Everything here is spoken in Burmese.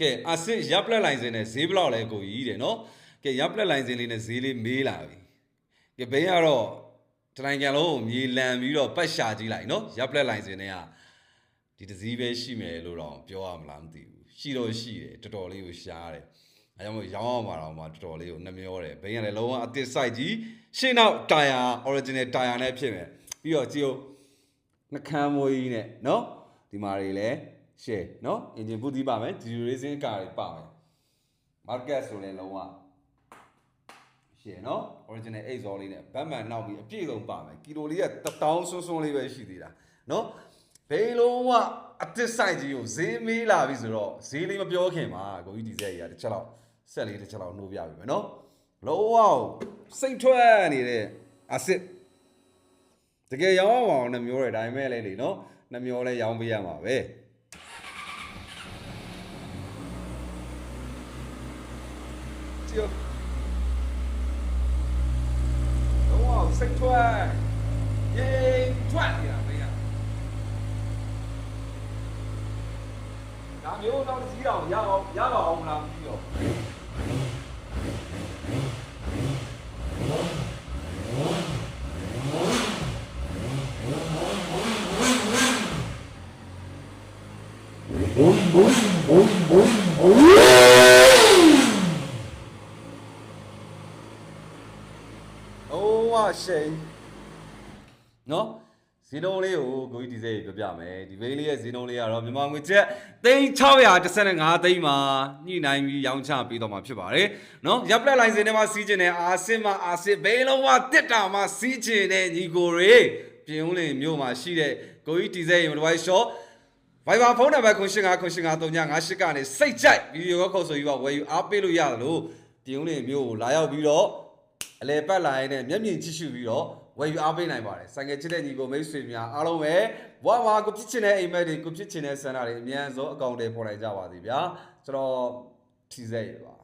ကဲအစစ်ရပ်ပလက်လိုင်စင်နဲ့ဈေးဘလောက်လဲကိုကြီးတဲ့နော်ကဲရပ်ပလက်လိုင်စင်လေးနဲ့ဈေးလေးမေးလာပြီကဲဘင်းကတော့တနိုင်ငံလုံးမြေလံပြီးတော့ပတ်ရှာကြည့်လိုက်နော်ရပ်ပလက်လိုင်စင်တွေကဒီတစည်းပဲရှိမယ်လို့တော့ပြောရမလားမသိဘူးရှိတော့ရှိတယ်တော်တော်လေးကိုရှားတယ်အဲကြောင့်မို့ရောင်းအောင်မှာတော့တော်တော်လေးကိုနှမျောတယ်ဘင်းကလည်းလုံးဝအတစ်ဆိုင်ကြီးရှင်းတော့တာယာ original တာယာနဲ့ဖြစ်မယ်ပြီးတော့ကြည့်ဦးနှကမ်းမွေးနဲ့နော်ဒီမှာတွေလည်း share နော် engine ဘူးတီးပါမယ် Giro Racing car တွေပါမယ် market ဆိုလည်းလုံးဝ share နော် original 8 လေးနဲ့ Batman နောက်ပြီးအပြည့်စုံပါမယ်ကီလိုလေးက1000စွန်းလေးပဲရှိသေးတာနော်ဘယ်လုံးဝအတစ်ဆိုင်ကြီးကိုဈေးမေးလာပြီဆိုတော့ဈေးလေးမပြောခင်မှာကိုကြီးဒီဇက်ကြီးကတစ်ချက်လောက်ဆက်လေးတစ်ချက်လောက်နှိုးပြပြီမယ်နော်လုံးဝစိတ်ထွက်နေတဲ့အစစ်တကယ်ရောင်းအောင်နှမျောတယ်ဒါပေမဲ့လည်းလေနော်နှမျောလဲရောင်းပေးရမှာပဲကြည့်လုံးဝစိတ်ထွက်ယေထွက်နေတာမင်းဒါမျိုးတော့ကြီးတော့ရအောင်မလားမသိတော့ရှိန်နော်ဈေးနှုန်းလေးကိုကိုကြီးဒီဇယ်ပြပြမယ်ဒီဘိန်းလေးရဲ့ဈေးနှုန်းလေးကတော့မြန်မာငွေကျပ်3615သိန်းမှာညှိနှိုင်းပြီးရောင်းချပေးတော့မှာဖြစ်ပါတယ်နော်ရပ်ပလက်လိုင်စင်ထဲမှာစီးကျင်တဲ့အာစစ်ဘိန်းလုံးဝတစ်တာမှာစီးကျင်တဲ့ညီကိုတွေပြင်ဦးလင်မြို့မှာရှိတဲ့ကိုကြီးဒီဇယ်ရေမတော်ရှော့Viber ဖုန်းနံပါတ်09095358ကနေစိတ်ကြိုက်ဗီဒီယိုကောခေါ်ဆိုပြီးတော့ဝယ်ယူအားပေးလို့ရတယ်လို့ပြင်ဦးလင်မြို့ကိုလာရောက်ပြီးတော့အလဲပတ်လာရင်လည်းမျက်မြင်ကြည့်ရှုပြီးတော့ဝယ်ယူအားပေးနိုင်ပါတယ်ဆိုင်ကယ်ချစ်တဲ့ညီကိုမိတ်ဆွေများအားလုံးပဲဘွားမှာကိုဖြစ်ချင်တဲ့အိမ်မက်တွေကိုဖြစ်ချင်တဲ့ဆန္ဒတွေအမြန်ဆုံးအကောင့်တွေပေါ်နိုင်ကြပါစေဗျာကျွန်တော်ထီစိတ်ပါ